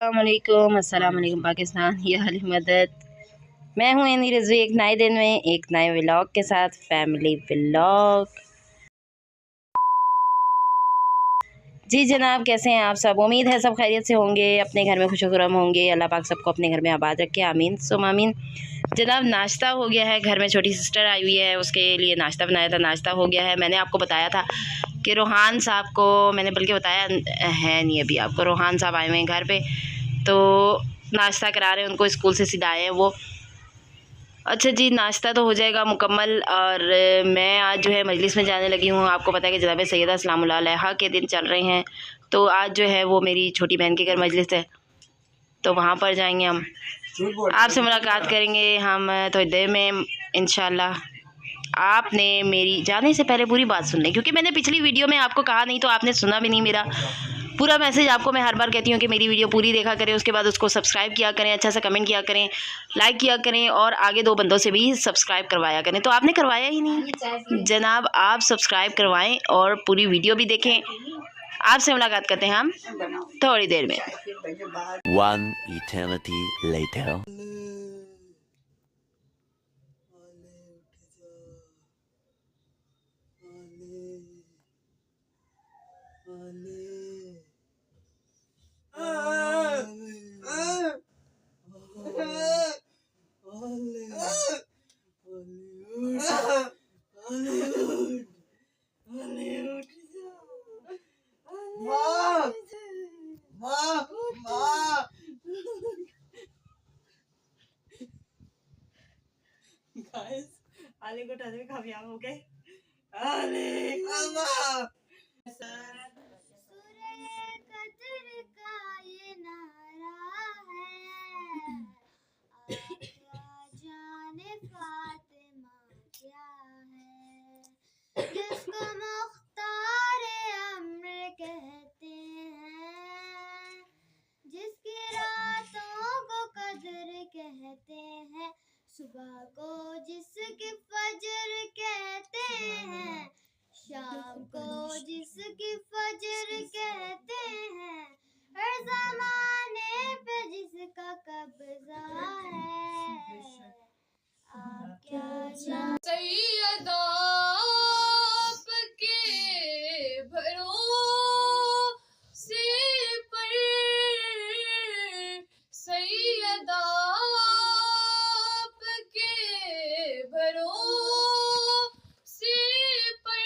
अस्सलाम वालेकुम पाकिस्तान, या अली मदद। मैं हूँ एनी रज़वी, एक नए दिन में एक नए व्लॉग के साथ, फैमिली व्लॉग। जी जनाब, कैसे हैं आप सब? उम्मीद है सब खैरियत से होंगे, अपने घर में खुशखुरम होंगे। अल्लाह पाक सबको अपने घर में आबाद रखे, आमीन सुम आमीन। जनाब नाश्ता हो गया है, घर में छोटी सिस्टर आई हुई है, उसके लिए नाश्ता बनाया था। नाश्ता हो गया है। मैंने आपको बताया था कि रोहान साहब को, मैंने बल्कि बताया है नहीं अभी आपको, रोहान साहब आए हुए हैं घर पे, तो नाश्ता करा रहे हैं उनको, स्कूल से सीधा आए हैं वो। अच्छा जी, नाश्ता तो हो जाएगा मुकम्मल। और मैं आज जो है मजलिस में जाने लगी हूँ। आपको पता है कि जनाब सैयदा सलामुल्लाह अलैहा के दिन चल रहे हैं, तो आज जो है वो मेरी छोटी बहन के घर मजलिस है, तो वहाँ पर जाएंगे हम। आपसे मुलाकात करेंगे हम थोड़ी देर में इंशाल्लाह। आपने मेरी जाने से पहले पूरी बात सुन लें, क्योंकि मैंने पिछली वीडियो में आपको कहा नहीं, तो आपने सुना भी नहीं मेरा पूरा मैसेज। आपको मैं हर बार कहती हूँ कि मेरी वीडियो पूरी देखा करें, उसके बाद उसको सब्सक्राइब किया करें, अच्छा सा कमेंट किया करें, लाइक किया करें, और आगे 2 बंदों से भी सब्सक्राइब करवाया करें। तो आपने करवाया ही नहीं जनाब। आप सब्सक्राइब करवाएं और पूरी वीडियो भी देखें। आपसे मुलाकात करते हैं हम थोड़ी देर में। One eternity later. गाइस आले को उठाने में कामयाब हो गए। आले मामा सूरह कद्र का ये नारा है, क्या जाने फातिमा क्या है, जिसको मुख्तार अम्र कहते हैं, जिसकी रातों को कद्र कहते हैं, सुबह को जिसकी फजर कहते हैं, शाम को जिसकी फजर कहते हैं, हर ज़माने पे जिसका कब्जा है, आप क्या जानते सैयदा आपके भरोसे पर, सैयदा आपके भरोसे पर,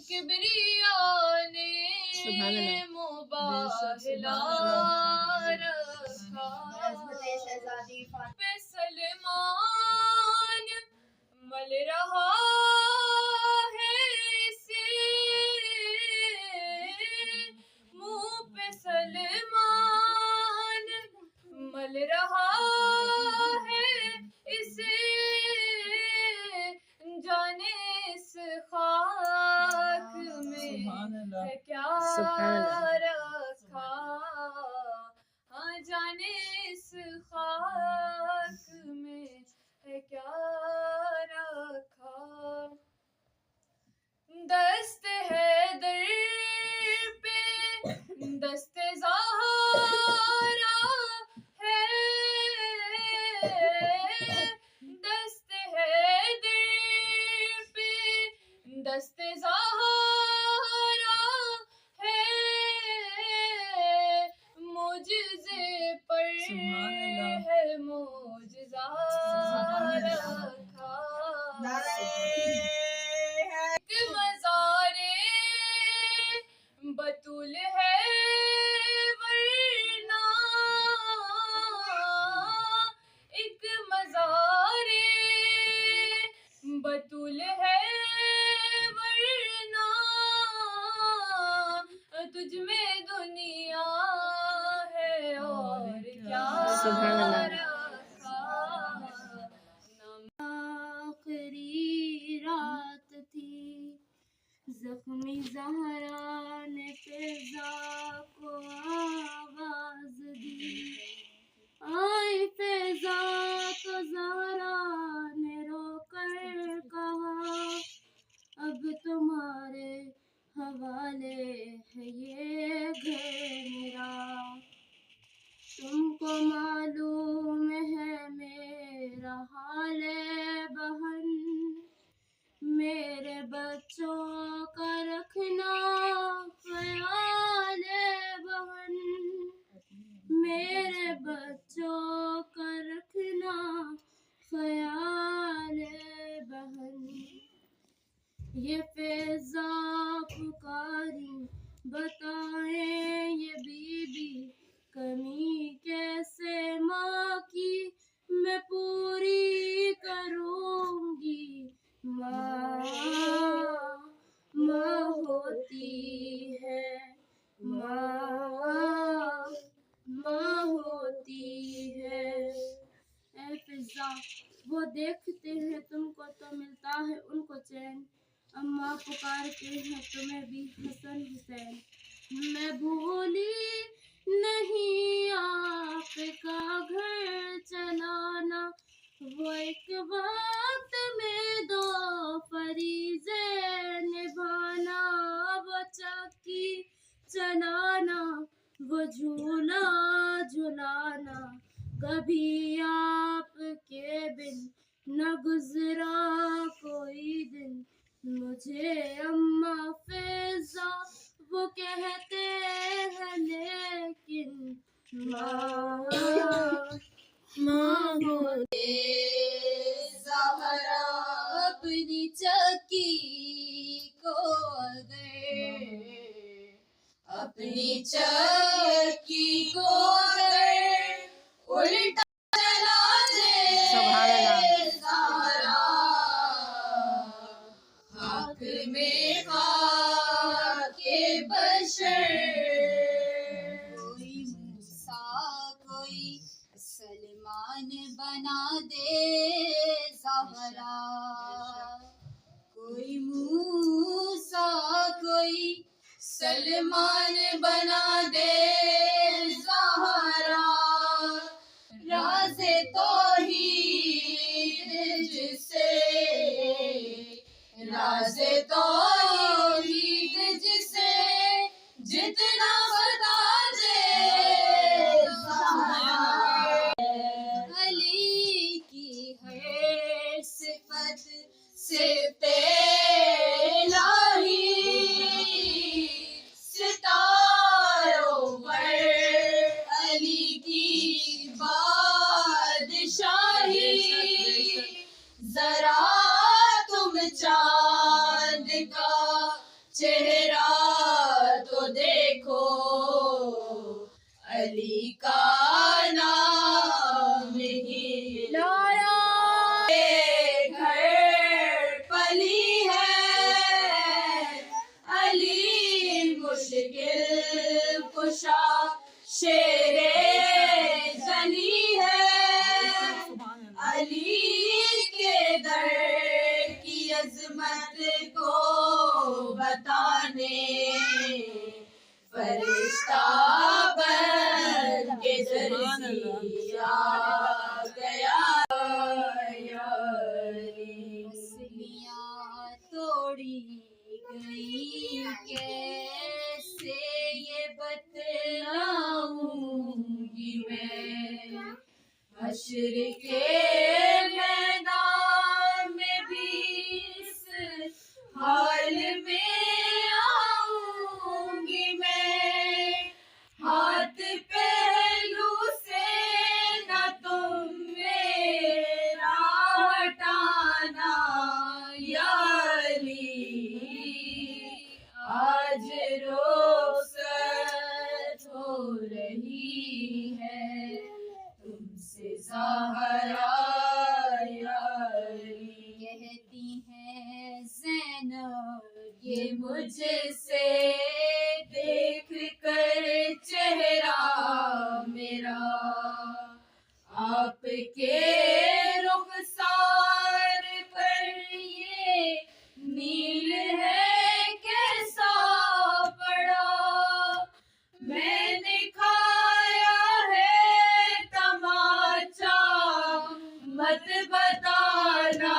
किबरिया ने मुबाहिला रखा पे सलमान मल रहा है इसे, मुंह पे सलमान मल रहा है इसे, जाने इस खाक में है क्या रखा, हाँ जाने इस खाक में है क्या रखा। दस्त है दर पे दस्ते ज़हरा है, दस्त है दर पे दस्ते ज़हरा है, मुझसे पर है मुझसा रखा, एक मज़ारे बतूल है वरना, एक मज़ारे बतूल है वरना, तुझ में दुनिया है और क्या रखा। आखिरी रात थी, जख्मी ज़हरा ने फ़िज़ा को आवाज़ दी, आई फ़िज़ा तो ज़हरा ने रोकर कहा, अब तुम्हारे हवाले है ये घर मेरा। देखते हैं तुमको तो मिलता है उनको चैन, अम्मा पुकारते हैं तुम्हें भी हसन हुसैन। मैं भूली नहीं आपका घर चलाना, वो एक वक्त में दो फरीज़े निभाना, वो चक्की चलाना, वो झूला झुलाना, कभी आपके बिन न गुजरा कोई दिन। मुझे अम्मा फिजा वो कहते हैं, लेकिन माँ हो ज़हरा अपनी चक्की को अगर, अपनी चक्की को अगर उल्टा चला दे ज़हरा, खाक में खाके बशर, कोई मूसा कोई सलमान बना दे ज़हरा, कोई मूसा कोई सलमान बना दे ज़हरा, राज़े तौहीद जिसे, राज़े तौहीद जिसे जितना बता दे ज़हरा, अली की हर सिफत सिफ़्त इलाही, सितारों पर अली की बादशाही, जरा तुम चांद का चेहरा तो देखो, अली का नाम ही लाया, घर पली है अली मुश्किल कुशा, शेरे जली है अली के दर की अजमत को बताने, फरिश्ता बन के दर्जी आ गया, मछलियाँ तोड़ी गई कैसे ये बतलाऊंगी मैं, हश्र के मैदान में भी इस हाल में आऊंगी मैं, हाथ पहलू से न तुम मेरा हटाना या अली, आज रुखसत हो रही है तुमसे ज़हरा या अली, कहती हैं ज़ैनब ये मुझसे देख कर चेहरा मेरा, आपके रुखसार पर ये नील है कैसा पड़ा, मैंने खाया है तमाचा मत बताना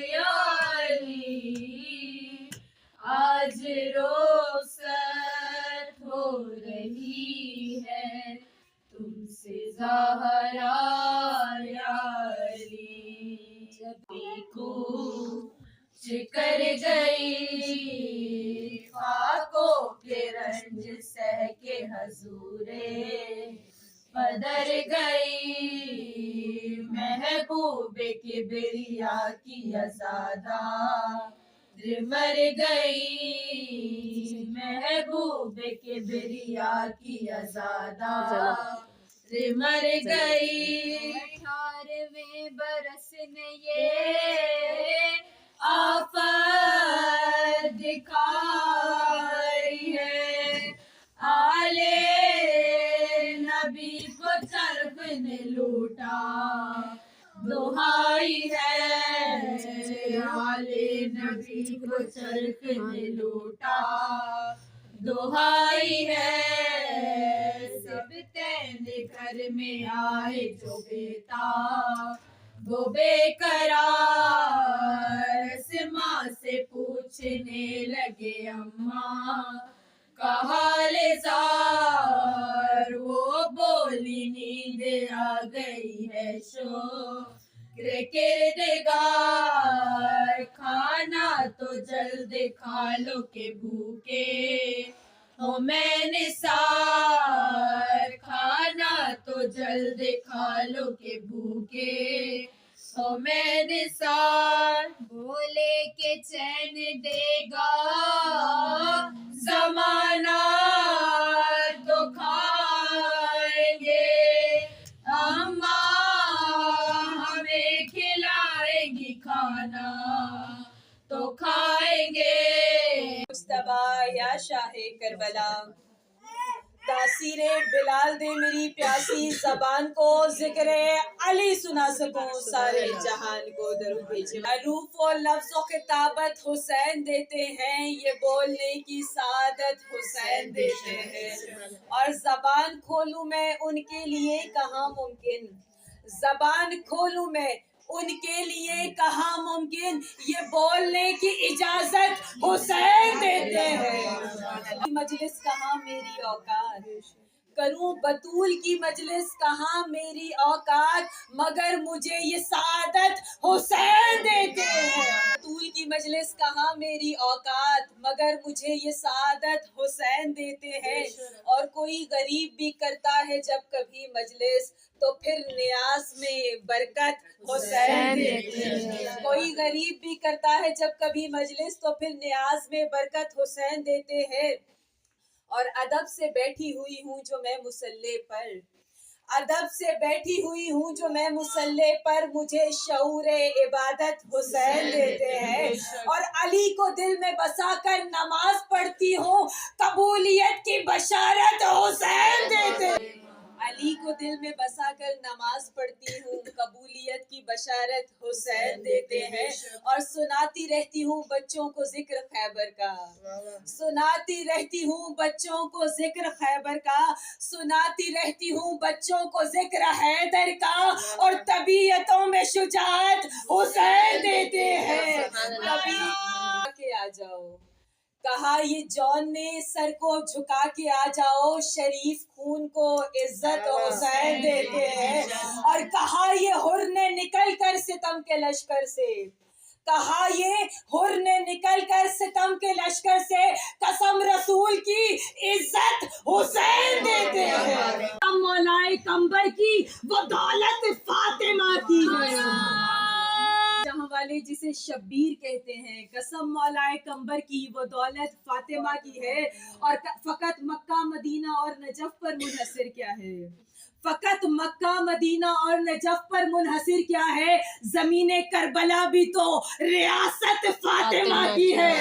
या अली, आज रुखसत हो रही है तुमसे ज़हरा या अली, जब कूच कर गई खाकों के रंज सह के हजूरे, बदर गई महबूबे किबरिया की अज़ादा, मर गई महबूबे किबरिया की अज़ादा, मर गई 18वें बरस में ये आफत दिखाई है, आले नबी को चरख ने लूटा, दुहाई है आले नबी को चरख ने लूटा, दुहाई है सब तेरे घर में आए जो बेटा, वो बेकरार माँ से पूछने लगे अम्मा का हाल ज़ार, वो बोली नींद आ गई है शुक्र किरदगार, खाना तो जल्द खा लो के भूखे हो मैंने सार, खाना तो जल्द खा लो के भूखे हो मैंने सार, बोले के चैन देगा ज़माना तो खाएंगे, अम्मा हमें खिलाएंगी खाना तो खाएंगे। मुस्तफा या शाहे करबला, तासीरे बिलाल दे मेरी प्यासी ज़बान को, ज़िक्र अली सुना सकूं सारे जहान को, दरूद भेजे। अरूफ और लफ्ज़ और खिताबत हुसैन देते हैं, ये बोलने की सादत हुसैन देते हैं, और ज़बान खोलूं मैं उनके लिए कहाँ मुमकिन, ज़बान खोलूं मैं उनके लिए कहाँ मुमकिन, ये बोलने की इजाजत हुसैन देते हैं। मजलिस कहाँ मेरी औकात, करूं बतूल की मजलिस कहाँ मेरी औकात, मगर मुझे ये सादत हुसैन देते हैं। बतूल की मजलिस कहाँ मेरी औकात, मगर मुझे ये सादत हुसैन देते हैं। और कोई गरीब भी करता है जब कभी मजलिस, तो फिर नियाज में बरकत हुसैन देते हैं। कोई गरीब भी करता है जब कभी मजलिस, तो फिर नियाज में बरकत हुसैन देते हैं। और अदब से बैठी हुई हूँ जो मैं मुसल्ले पर, अदब से बैठी हुई हूँ जो मैं मुसल्ले पर, मुझे शऊर इबादत हुसैन देते हैं। और अली को दिल में बसा कर नमाज पढ़ती हूँ, कबूलियत की बशारत हुसैन देते हैं। अली को दिल में बसा कर नमाज पढ़ती हूँ, कबूलियत की बशारत हुसैन देते हैं। और सुनाती रहती हूँ बच्चों को जिक्र खैबर का, सुनाती रहती हूँ बच्चों को जिक्र खैबर का, सुनाती रहती हूँ बच्चों को जिक्र हैदर का, और तबीयतों में शुजाअत हुसैन देते हैं। कभी के आ जाओ, कहा ये जौन ने सर को झुका के आ जाओ, शरीफ खून को इज्जत हुसैन देते हैं। और कहा ये हुर ने निकल कर सितम के लश्कर से, कहा ये हुर ने निकल कर सितम के लश्कर से, कसम रसूल की इज्जत हुसैन देते हैं। मौलाए कंबर की वो दौलत फातिमा की है, जहाँ वाले जिसे शब्बीर कहते हैं, कसम मौलाए कंबर की वो दौलत फातिमा की है। और फकत मक्का मदीना और नजफ पर मुनहसिर क्या है, फकत मक्का मदीना और नजफ पर मुनहसिर क्या है, जमीने करबला भी तो रियासत फातिमा की है,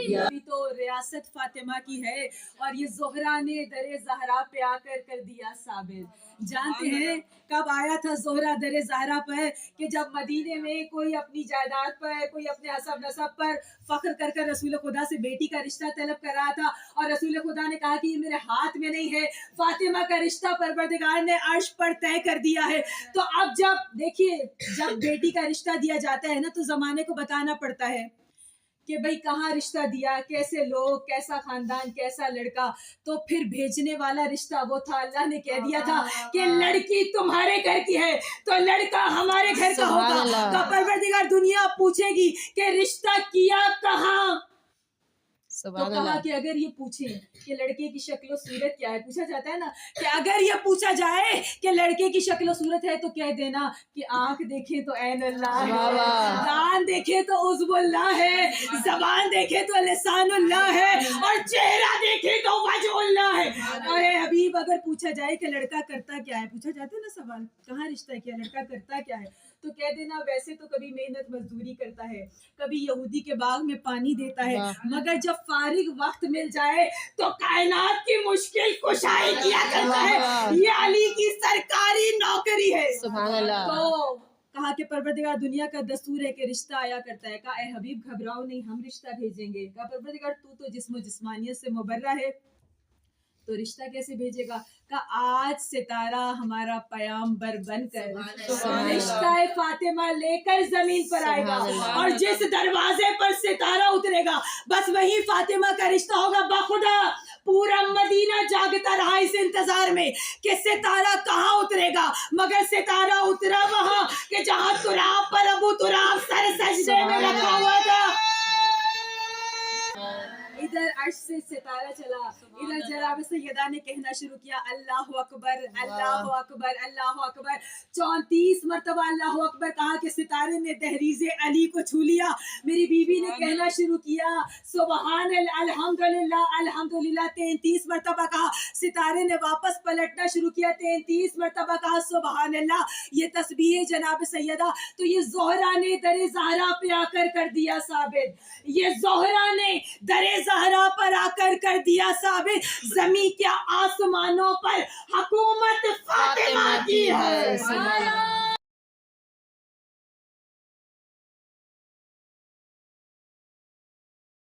भी तो रियासत फातिमा की है। और ये जोहरा ने दरे ज़हरा पे आकर कर दिया साबित। जानते हैं कब आया था जोहरा दरे ज़हरा पर, कि जब मदीने में कोई अपनी जायदाद पर, कोई अपने हसब नसब पर फख्र कर कर रसूल खुदा से बेटी का रिश्ता तलब कर रहा था, और रसूल खुदा ने कहा कि ये मेरे हाथ में नहीं है, फातिमा का रिश्ता परवरदिगार ने अर्श पर तय कर दिया है। तो अब जब देखिए, जब बेटी का रिश्ता दिया जाता है ना, तो जमाने को बताना पड़ता है कि भाई कहाँ रिश्ता दिया, कैसे लोग, कैसा खानदान, कैसा लड़का। तो फिर भेजने वाला रिश्ता वो था, अल्लाह ने कह दिया था कि लड़की तुम्हारे घर की है तो लड़का हमारे घर का होगा। तो परवरदिगार दुनिया पूछेगी कि रिश्ता किया कहाँ, तो कहा कि अगर ये पूछे कि लड़के की शक्ल सूरत क्या है, पूछा जाता है ना कि अगर ये पूछा जाए कि लड़के की शक्ल सूरत है, तो कह देना कि आंख देखे तो ऐन अल्लाह है, कान देखे तो उज़्बुल्लाह है, जबान देखे तो लिसानुल्लाह है, और चेहरा देखे तो वजहुल्लाह है। और हबीब अगर पूछा जाए कि लड़का करता क्या है, पूछा जाता है ना सवाल, कहाँ रिश्ता किया, लड़का करता क्या है, तो कह देना वैसे तो कभी मेहनत मजदूरी करता है, कभी यहूदी के बाग में पानी देता है, मगर जब फारिग वक्त मिल जाए तो कायनात की मुश्किल कुशाई किया करता है। ये अली की सरकारी नौकरी है। सुभान अल्लाह। तो कहा कि परवरदिगार दुनिया का दस्तूर है कि रिश्ता आया करता है। कहा ए हबीब घबराओ नहीं, हम रिश्ता भेजेंगे। कहा परवरदिगार तू तो जिस्म जिस्मानियत से मुबर्रा है, तो रिश्ता कैसे भेजेगा? का आज सितारा हमारा पयाम्बर बनकर रिश्ता फातिमा लेकर जमीन पर आएगा, और जिस दरवाजे पर सितारा उतरेगा बस वही फातिमा का रिश्ता होगा। बाखुदा पूरा मदीना जागता रहा इस इंतजार में कि सितारा कहाँ उतरेगा, मगर सितारा उतरा वहां कि जहां तुराब पर अबू तुराब सर सजदे में रखा हुआ था। इधर अर्श से सितारा चला, इधर जनाब सैयदा ने कहना शुरू किया अल्लाह अकबर अल्लाह अकबर अल्लाह अकबर। 34 मरतबा अल्लाह अकबर कहा कि सितारे ने दहलीज़े अली को छू लिया। मेरी बीवी ने कहना शुरू किया सुबहान अल्हम्दुलिल्लाह अल्हम्दुलिल्लाह। 33 मरतबा कहा। सितारे ने वापस पलटना शुरू किया, 33 मरतबा कहा सुबहान अल्लाह। ये तस्बीह है जनाब सैयदा। तो ये ज़ोहरा ने दरे ज़हरा पे आकर कर दिया साबित, ये ज़ोहरा ने दरे ज़हरा पर आकर कर दिया साबित, ज़मीं क्या आसमानों पर हुकूमत फातिमा की है।